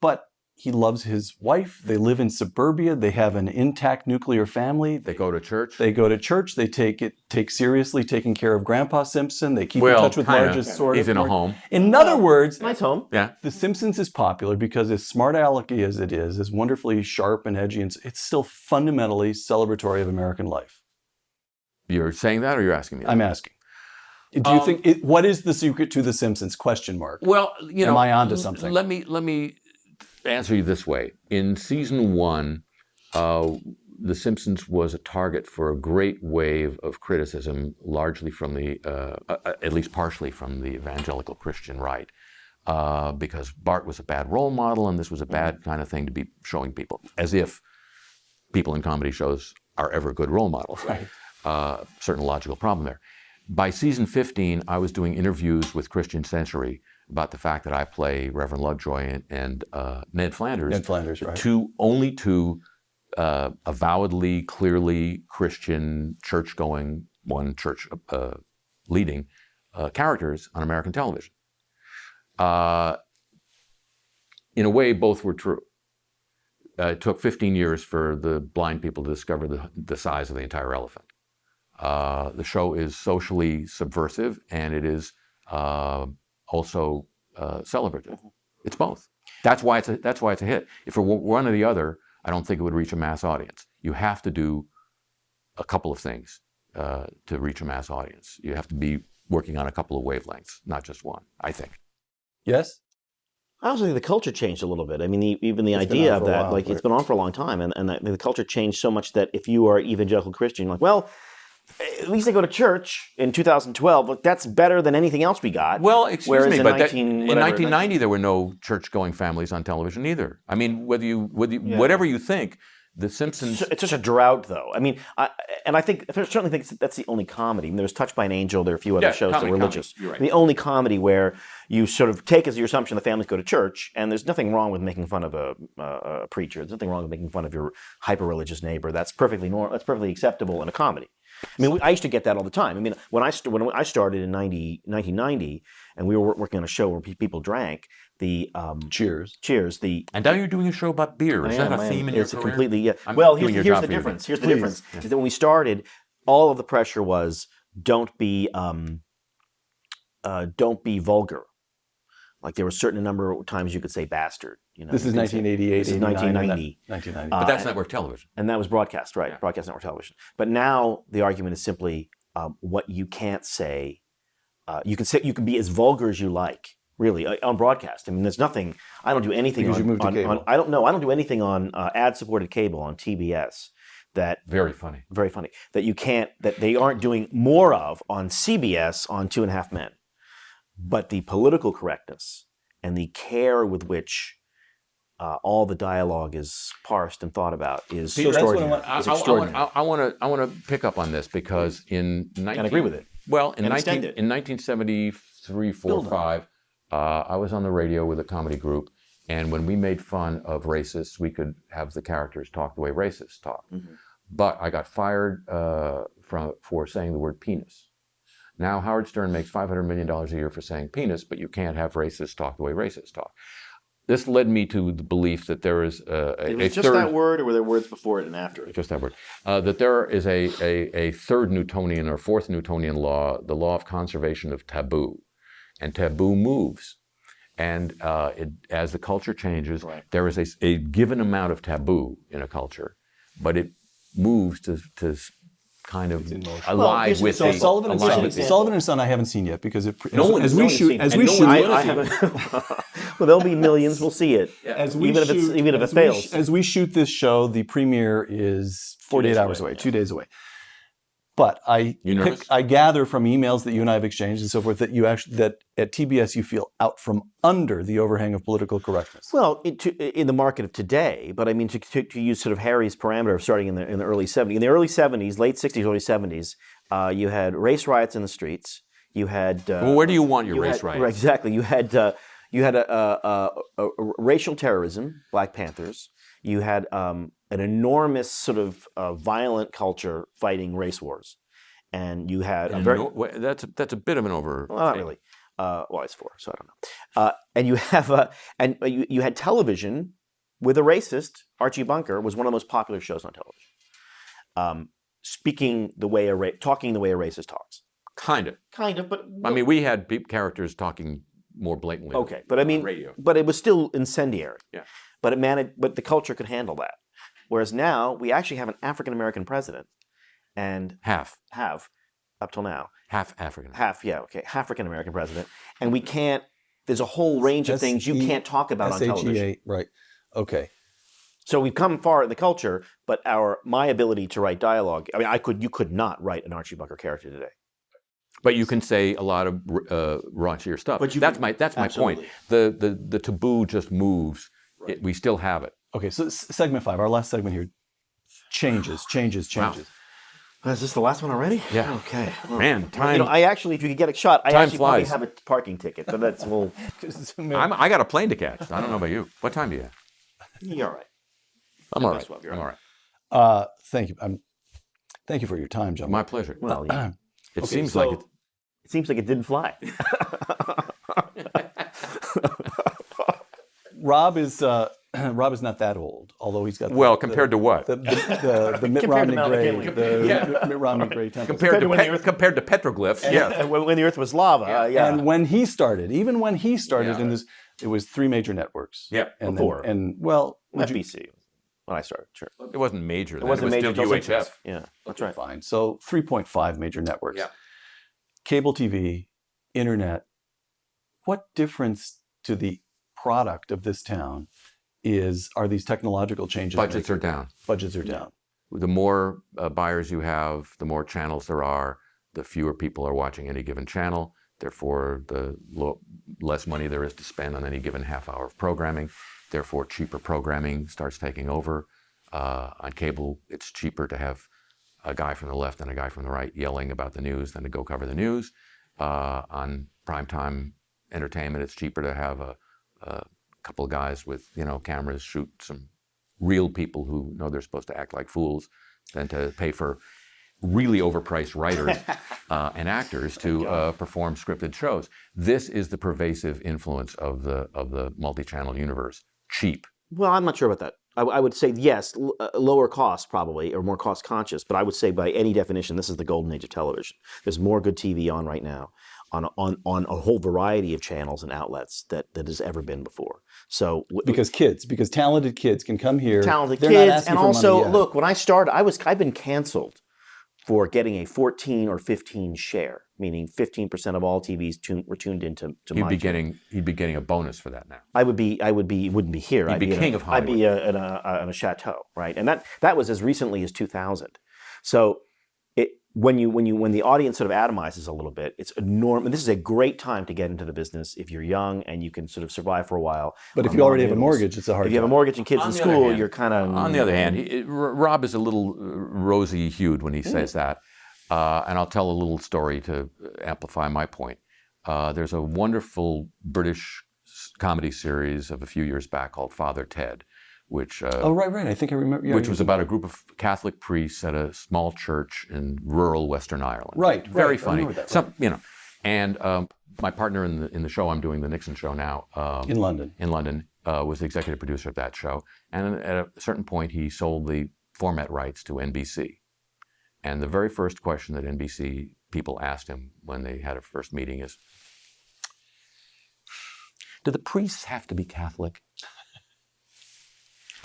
but he loves his wife. They live in suburbia. They have an intact nuclear family. They go to church. They take seriously taking care of Grandpa Simpson. They keep in touch with Marge's sort of. He's in a home. In other words, nice home. Yeah. The Simpsons is popular because as smart alecky as it is, as wonderfully sharp and edgy, and it's still fundamentally celebratory of American life. You're saying that, or you're asking me that? I'm asking. Do you think what is the secret to The Simpsons? ? Well, am I onto something? Let me answer you this way. In season 1, The Simpsons was a target for a great wave of criticism, largely from at least partially from the evangelical Christian right, because Bart was a bad role model, and this was a bad kind of thing to be showing people, as if people in comedy shows are ever good role models. Right. Certain logical problem there. By season 15, I was doing interviews with Christian Century about the fact that I play Reverend Lovejoy and Ned Flanders. Ned Flanders, right. Only two avowedly, clearly Christian, church-going, one church leading characters on American television. in a way, both were true. It took 15 years for the blind people to discover the size of the entire elephant. The show is socially subversive, and it is also celebrative. It's both. That's why it's a hit. If it were one or the other, I don't think it would reach a mass audience. You have to do a couple of things to reach a mass audience. You have to be working on a couple of wavelengths, not just one, I think. Yes? I also think the culture changed a little bit. I mean, even the It's been idea on of for a that, while, like, right. it's been on for a long time, and the culture changed so much that if you are evangelical Christian, you're like, well, at least I go to church in 2012. Look, that's better than anything else we got. Well, excuse Whereas me, in but 1990 there were no church-going families on television either. I mean, whatever you think, The Simpsons. It's such a drought, though. I mean, I certainly think that's the only comedy. I mean, there was Touched by an Angel. There are a few other shows that were religious. You're right. The only comedy where you sort of take as your assumption the families go to church, and there's nothing wrong with making fun of a preacher. There's nothing wrong with making fun of your hyper-religious neighbor. That's perfectly normal. That's perfectly acceptable in a comedy. I mean, I used to get that all the time. I mean, when I started in 1990, and we were working on a show where people drank, the Cheers. And now you're doing a show about beer. Is that a theme in your it's career? completely, yeah. I'm Well, doing your here's job the for you difference. again. Here's the difference. Is that when we started, all of the pressure was don't be vulgar. Like there were a certain number of times you could say bastard. You know, This is 1988. This is 1990. 1990. But that's network television. And that was broadcast, right? Yeah. Broadcast network television. But now the argument is simply what you can't say. You can be as vulgar as you like, really, on broadcast. I mean, there's nothing. I don't do anything Because you moved to cable. I don't do anything on ad-supported cable on TBS that Very funny. very funny that they aren't doing more of on CBS on 2.5 Men. But the political correctness and the care with which all the dialogue is parsed and thought about is so Peter, that's what I extraordinary. want- It's extraordinary. I want to pick up on this because in 19, And agree with it. Well, And extend it. in 1973, 4, Build on it. 5, I was on the radio with a comedy group, and when we made fun of racists, we could have the characters talk the way racists talk. Mm-hmm. But I got fired for saying the word penis. Now Howard Stern makes $500 million a year for saying penis, but you can't have racists talk the way racists talk. This led me to the belief that there is It was just that word, or were there words before it and after it? just that word, that there is a third Newtonian or fourth Newtonian law, the law of conservation of taboo. And taboo moves. And as the culture changes, Right. there is a given amount of taboo in a culture, but it moves to kind of alive here's- with so the... Sullivan and Alive Son. with the- Sullivan and Son I haven't seen yet because No one- as no we one's shoot seen it. as And we no shoot one- I haven't. Well, there'll be millions. We'll see it. as we even shoot, if it as fails. as we shoot this show, the premiere is 48 days hours away, away, yeah. 2 days away. But You nervous? I gather from emails that you and I have exchanged and so forth that that at TBS you feel out from under the overhang of political correctness. Well, in the market of today, but I mean to use sort of Harry's parameter of starting in the early 70s. In the early 70s, late 60s, early 70s, you had race riots in the streets. You had Well, where do you want your you race had- riots? right, exactly. You had a racial terrorism, Black Panthers. You had an enormous sort of violent culture fighting race wars, and you had a very That's a bit of an over... well, not really. Well, it's 4, so I don't know. And you have you had television with a racist. Archie Bunker was one of the most popular shows on television. Talking the way a racist talks. Kind of. But I mean, we had characters talking more blatantly. okay. But I mean, on radio. but it was still incendiary. Yeah. But but the culture could handle that. Whereas now we actually have an African American president, and Half up till now. African. African American president, and we can't. There's a whole range of things you can't talk about on television. Right. Okay. So we've come far in the culture, but my ability to write dialogue. I mean, you could not write an Archie Bunker character today. But you can say a lot of raunchier stuff. But you that's can- my point. The taboo just moves. We still have it. Okay. So segment 5, our last segment here, changes. Is this the last one already? Yeah. Okay. Well, Man, time. I actually, if you could get a shot, I Time actually probably flies. have a parking ticket, but that's well. I got a plane to catch. I don't know about you. What time do you have? You're all right. I'm all right. Well, you're I'm all all right. Thank you. Thank you for your time, John. My pleasure. Well, yeah. It seems like it. It seems like it didn't fly. Rob is not that old, although he's got compared to what? the Mitt Romney Mount gray, McKinley. Mitt Romney gray temple. Compared to petroglyphs, yeah. When the Earth was lava, And when he started, even when he started in this, it was 3 major networks. Yeah, and before. BC when I started, sure. It wasn't major. Then. It wasn't major still until UHF. 6. Yeah, that's right. Fine. So 3.5 major networks. Yeah. Cable TV, internet. What difference to the product of this town are these technological changes? Budgets are down. Budgets are down. The more buyers you have, the more channels there are, the fewer people are watching any given channel. Therefore, the less money there is to spend on any given half hour of programming. Therefore, cheaper programming starts taking over. On cable, it's cheaper to have a guy from the left and a guy from the right yelling about the news than to go cover the news. On primetime entertainment, it's cheaper to have a couple of guys with cameras shoot some real people who know they're supposed to act like fools than to pay for really overpriced writers and actors to perform scripted shows. This is the pervasive influence of the multi-channel universe. Cheap. Well, I'm not sure about that. I would say yes, lower cost probably, or more cost conscious. But I would say by any definition, this is the golden age of television. There's more good TV on right now, on a whole variety of channels and outlets that has ever been before. So because talented kids can come here. Talented They're not kids, asking and for also money yet. look, when I started, I've been canceled for getting a 14 or 15 share, meaning 15% of all TVs were tuned into He'd my be channel. getting a bonus for that now. I wouldn't be here. He'd be king of Hollywood. I'd be in a chateau, right? And that was as recently as 2000. So when the audience sort of atomizes a little bit, it's enormous. And this is a great time to get into the business if you're young and you can sort of survive for a while. But if you already have a mortgage, it's a hard If you have a time. mortgage and kids On in the other school, hand- you're kind of... On the other hand, Rob is a little rosy-hued when he says that. And I'll tell a little story to amplify my point. There's a wonderful British comedy series of a few years back called Father Ted, which right. I think I remember. Yeah, which was about a group of Catholic priests at a small church in rural Western Ireland. Right, Very right. I funny. remember that, right. And my partner in the show I'm doing, the Nixon show now, in London. was the executive producer of that show. And at a certain point, he sold the format rights to NBC. And the very first question that NBC people asked him when they had a first meeting is, do the priests have to be Catholic?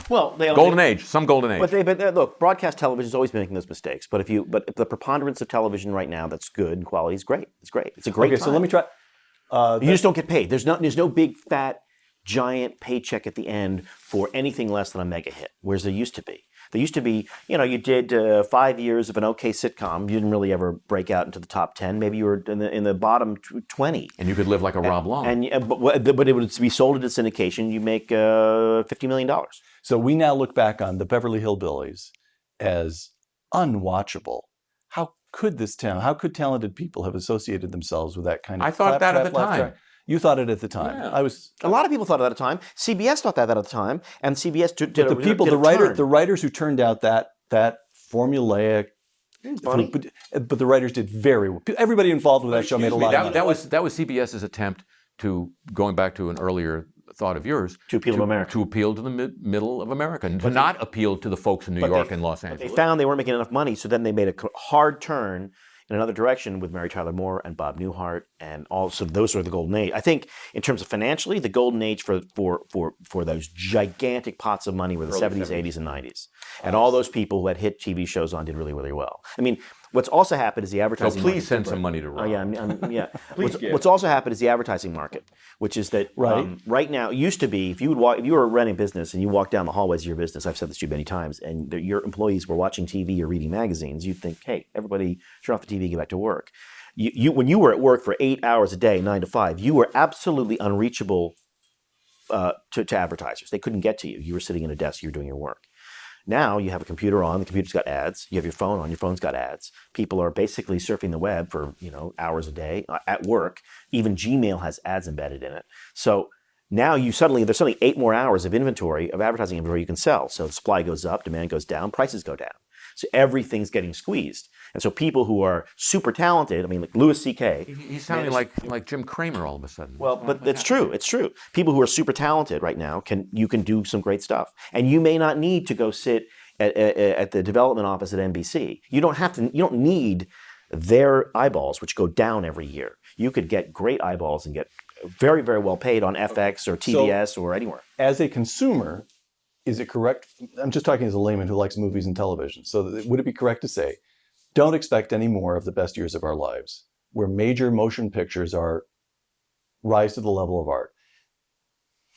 Well, Golden age, some golden age. But look, broadcast television has always been making those mistakes. But the preponderance of television right now that's good and quality is great. It's great. It's a great time. So let me try. You just don't get paid. There's no big fat giant paycheck at the end for anything less than a mega hit, whereas there used to be. There used to be, you did 5 years of an okay sitcom. You didn't really ever break out into the top 10. Maybe you were in the bottom 20. And you could live like a Rob Long. But it would be sold into syndication. You make $50 million. So we now look back on the Beverly Hillbillies as unwatchable. How could talented people have associated themselves with that kind of I thought that at the laugh time. track? You thought it at the time. Yeah. A lot of people thought that at the time. CBS thought that at the time, and CBS did But the writers who turned out that formulaic, funny. but the writers did very well. Everybody involved with that show made a lot of money. That was CBS's attempt to, going back to an earlier thought of yours, To appeal to America. To appeal to the middle of America, and to not appeal to the folks in New York and Los They Angeles. found they weren't making enough money, so then they made a hard turn in another direction with Mary Tyler Moore and Bob Newhart, and also those are the golden age. I think in terms of financially, the golden age for those gigantic pots of money were the 70s, 80s, and 90s. And all those people who had hit TV shows on did really, really well. I mean, what's also happened is the So advertising market. please send some money to Rob. Oh, yeah. What's also happened is the advertising market, which is that right now, it used to be, if you were running a business and you walk down the hallways of your business, I've said this to you many times, and your employees were watching TV or reading magazines, you'd think, hey, everybody turn off the TV, get back to work. When you were at work for 8 hours a day, 9 to 5, you were absolutely unreachable to advertisers. They couldn't get to you. You were sitting at a desk, you were doing your work. Now you have a computer on, the computer's got ads. You have your phone on, your phone's got ads. People are basically surfing the web for hours a day at work. Even Gmail has ads embedded in it. So now there's suddenly 8 more hours of inventory, of advertising inventory you can sell. So supply goes up, demand goes down, prices go down. So everything's getting squeezed. And so people who are super talented, I mean, like Louis C.K. He's sounding like Jim Cramer all of a sudden. Well, but it's true. It's true. People who are super talented right now you can do some great stuff, and you may not need to go sit at the development office at NBC. You don't need their eyeballs, which go down every year. You could get great eyeballs and get very, very well paid on FX or TBS or anywhere. As a consumer, is it correct? I'm just talking as a layman who likes movies and television. So would it be correct to say, don't expect any more of the best years of our lives, where major motion pictures rise to the level of art?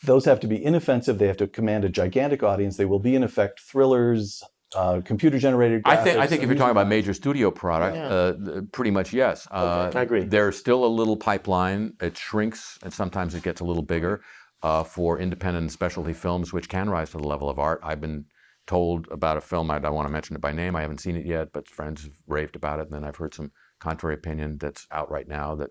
Those have to be inoffensive. They have to command a gigantic audience. They will be, in effect, thrillers, computer-generated graphics. I think if you're talking about major studio product, pretty much yes. I agree. There's still a little pipeline. It shrinks, and sometimes it gets a little bigger for independent and specialty films, which can rise to the level of art. I've been told about a film, I don't want to mention it by name, I haven't seen it yet, but friends have raved about it, and then I've heard some contrary opinion that's out right now that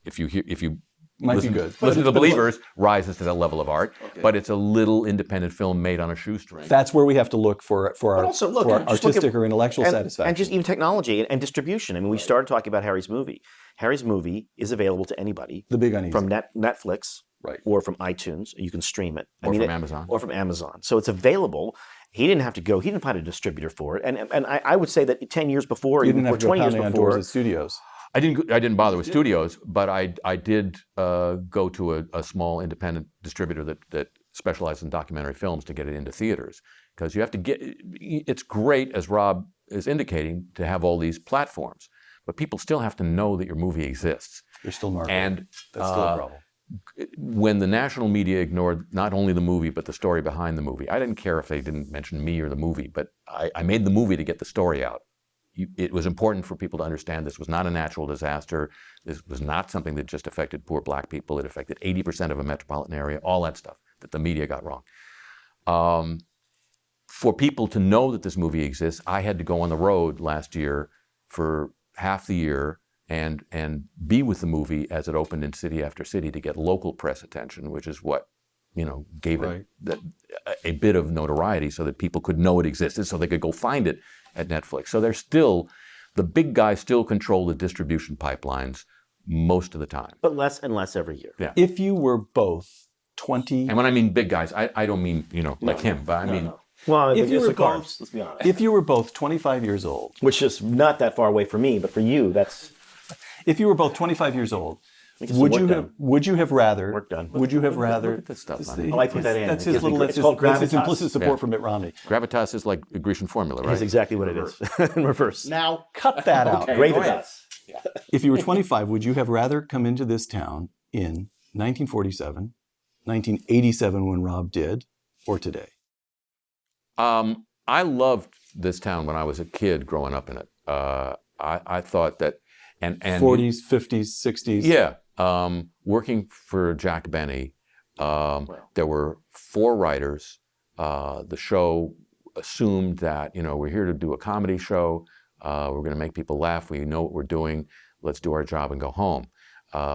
if you might be good. Listen to The Believers rises to that level of art, but it's a little independent film made on a shoestring. That's where we have to look for our artistic or intellectual and, satisfaction. And just even technology and distribution. I mean, we started talking about Harry's movie. Harry's movie is available to anybody. The Big Uneasy. From Netflix or from iTunes. You can stream it. From Amazon. Or from Amazon. So it's available. He didn't have to go. He didn't find a distributor for it. And I would say that 10 years before, you didn't have to 20 years on before. doors at studios. I didn't bother with studios, but I did go to a small independent distributor that specializes in documentary films to get it into theaters, because you have to get. It's great, as Rob is indicating, to have all these platforms, but people still have to know that your movie exists. You're still marketing. And that's still a problem. When the national media ignored not only the movie but the story behind the movie, I didn't care if they didn't mention me or the movie, but I made the movie to get the story out. It was important for people to understand this was not a natural disaster. This was not something that just affected poor black people. It affected 80% of a metropolitan area, all that stuff that the media got wrong. For people to know that this movie exists, I had to go on the road last year for half the year and be with the movie as it opened in city after city to get local press attention, which is what gave it a bit of notoriety so that people could know it existed, so they could go find it at Netflix. So the big guys still control the distribution pipelines most of the time. But less and less every year. Yeah. If you were both 20... And when I mean big guys, I don't mean, like him, but I mean... Well, if you were the carbs, let's be honest. If you were both 25 years old... Which is not that far away for me, but for you, that's... If you were both 25 years old, would you have rather... Work done. Would you have rather... Look at this stuff. I put that in. That's It's his implicit support for Mitt Romney. Gravitas is like a Grecian formula, right? That's exactly what it is. In reverse. Now, cut that out. Gravitas. If you were 25, would you have rather come into this town in 1947, 1987 when Rob did, or today? I loved this town when I was a kid growing up in it. I thought that... And 40s, 50s, 60s. Yeah. Working for Jack Benny, there were 4 writers. The show assumed that, we're here to do a comedy show. We're going to make people laugh. We know what we're doing. Let's do our job and go home.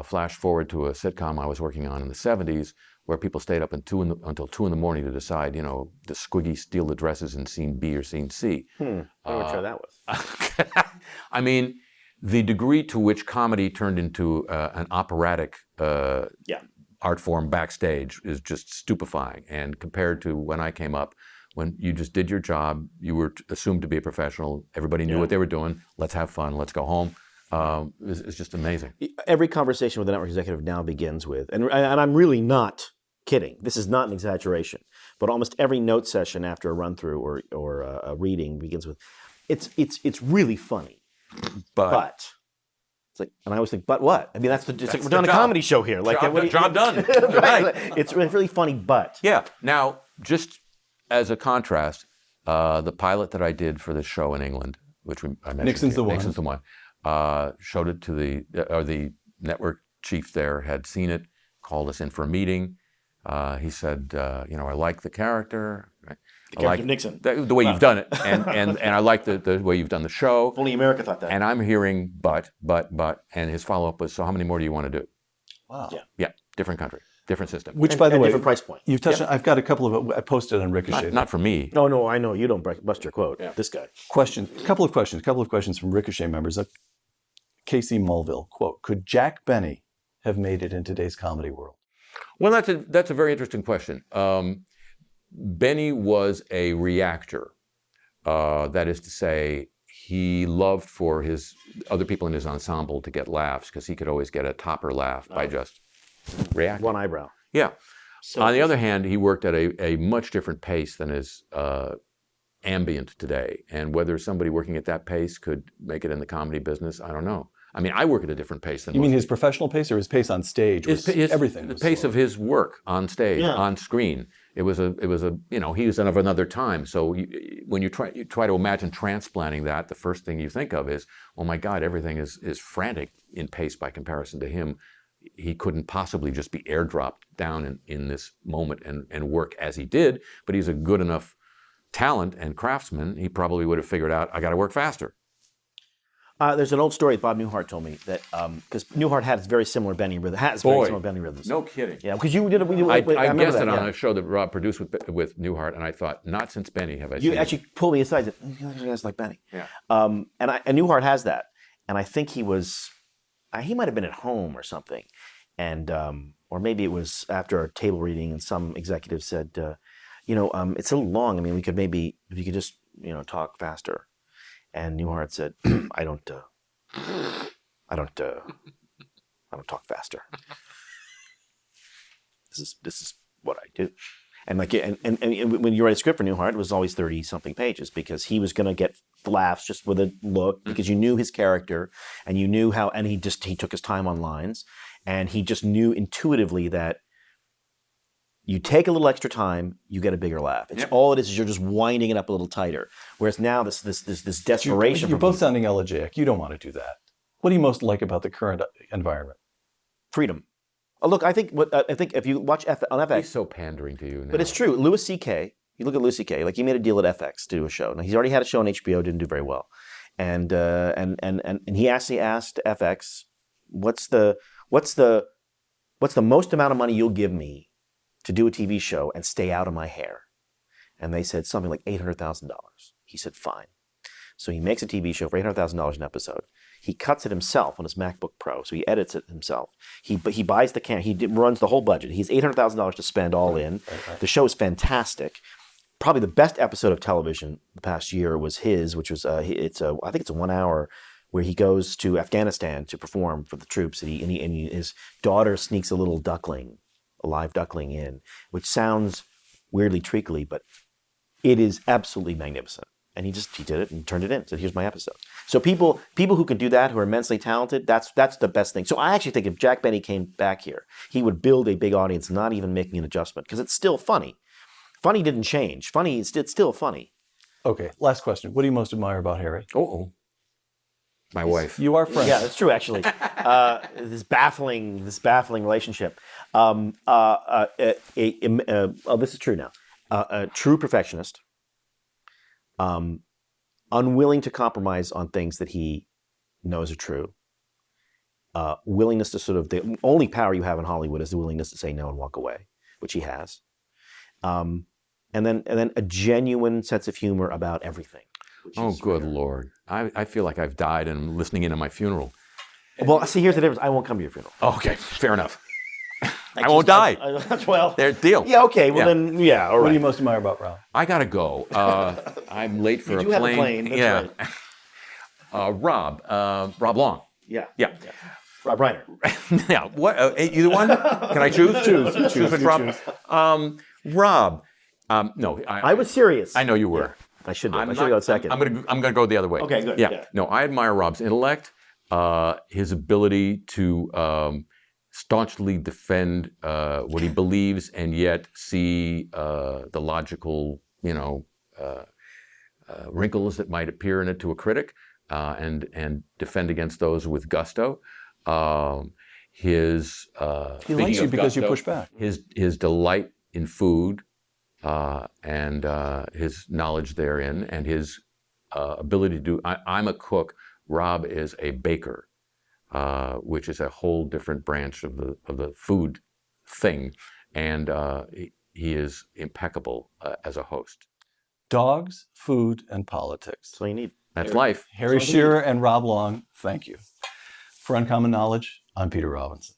Flash forward to a sitcom I was working on in the 70s where people stayed up until 2 in the morning to decide, does Squiggy steal the dresses in scene B or scene C? I wonder what show that was. I mean... The degree to which comedy turned into an operatic art form backstage is just stupefying. And compared to when I came up, when you just did your job, you were assumed to be a professional. Everybody knew what they were doing. Let's have fun. Let's go home. It's just amazing. Every conversation with a network executive now begins with, and I'm really not kidding. This is not an exaggeration, but almost every note session after a run through or a reading begins with, it's really funny. But it's like, and I always think, but what? I mean, that's like we're doing a comedy show here. Like, job done. Right. It's really funny, but yeah. Now, just as a contrast, the pilot that I did for this show in England, which I mentioned, Nixon's the one, showed it to the network chief there had seen it, called us in for a meeting. He said, I like the character. Right? I like Nixon. The way you've done it, and I like the way you've done the show. If only America thought that. And I'm hearing but, and his follow-up was, so how many more do you want to do? Wow. Yeah, different country. Different system. Which, by the and way, different price point. You've touched on, I've got a couple of, I posted on Ricochet. Not for me. No, I know you don't bust your quote. This guy. A couple of questions from Ricochet members. Casey Mulville, quote, could Jack Benny have made it in today's comedy world? Well, that's a very interesting question. Benny was a reactor. That is to say, he loved for his other people in his ensemble to get laughs because he could always get a topper laugh by just reacting. One eyebrow. Yeah. On the other hand, he worked at a much different pace than is ambient today. And whether somebody working at that pace could make it in the comedy business, I don't know. I mean, I work at a different pace than You mean his professional pace or his pace on stage? Everything. The pace of his work on stage, on screen. It was a he was of another time. So when you try to imagine transplanting that, the first thing you think of is, oh my God, everything is frantic in pace by comparison to him. He couldn't possibly just be airdropped down in this moment and work as he did, but he's a good enough talent and craftsman, he probably would have figured out, I got to work faster. There's an old story that Bob Newhart told me that because Newhart had very similar Benny rhythm. Very similar Benny rhythms. No kidding. Yeah, because you did it. I guessed it on a show that Rob produced with Newhart, and I thought, not since Benny have I seen. You actually pulled me aside and said, "You guys like Benny." Yeah. And Newhart has that, and I think he might have been at home or something, and or maybe it was after a table reading, and some executive said, it's a little long. I mean, we could maybe if you could just talk faster. And Newhart said, I don't talk faster. This is what I do. And when you write a script for Newhart, it was always 30-something pages because he was going to get laughs just with a look because you knew his character and you knew how, and he took his time on lines and he just knew intuitively that you take a little extra time, you get a bigger laugh. It's all it is you're just winding it up a little tighter. Whereas now this desperation. You're both sounding elegiac. You don't want to do that. What do you most like about the current environment? Freedom. Oh, look, I think if you watch on FX, he's so pandering to you now. But it's true. Louis C.K. You look at Louis C.K. Like he made a deal at FX to do a show. Now he's already had a show on HBO, didn't do very well, and he actually asked FX, what's the most amount of money you'll give me to do a TV show and stay out of my hair? And they said something like $800,000. He said, fine. So he makes a TV show for $800,000 an episode. He cuts it himself on his MacBook Pro, so he edits it himself. He buys the camera. He runs the whole budget. He has $800,000 to spend all in. Right. The show is fantastic. Probably the best episode of television the past year was his, which was I think it's a 1 hour where he goes to Afghanistan to perform for the troops, and his daughter sneaks a little duckling, a live duckling in, which sounds weirdly treacly, but it is absolutely magnificent. And he did it and turned it in. Said, here's my episode. So people who can do that, who are immensely talented, that's the best thing. So I actually think if Jack Benny came back here, he would build a big audience, not even making an adjustment, because it's still funny. Funny didn't change. Funny, it's still funny. Okay, last question. What do you most admire about Harry? My wife. You are friends. Yeah, that's true, actually. This baffling relationship. This is true now. A true perfectionist. Unwilling to compromise on things that he knows are true. Willingness to the only power you have in Hollywood is the willingness to say no and walk away, which he has. And then a genuine sense of humor about everything. Oh, good Lord. I feel like I've died and I'm listening in on my funeral. Well, see, here's the difference. I won't come to your funeral. Okay, fair enough. I won't die. Well, there's deal. Yeah, okay. Well, then, yeah, all right. What do you most admire about Rob? I got to go. I'm late for a plane. You have a plane. That's right. Rob Long. Yeah. Rob Reiner. Yeah. What? Either one? Can I choose? Choose which Rob. Rob. No. I was serious. I know you were. Yeah. I should go second. I'm gonna go the other way. Okay, good. Yeah. No, I admire Rob's intellect, his ability to staunchly defend what he believes, and yet see the logical, wrinkles that might appear in it to a critic, and defend against those with gusto. He likes you because you push back. His delight in food. And his knowledge therein, and his ability to do. I'm a cook. Rob is a baker, which is a whole different branch of the food thing, and he is impeccable as a host. Dogs, food, and politics. That's all you need. That's life. Harry Shearer and Rob Long, thank you. For Uncommon Knowledge, I'm Peter Robinson.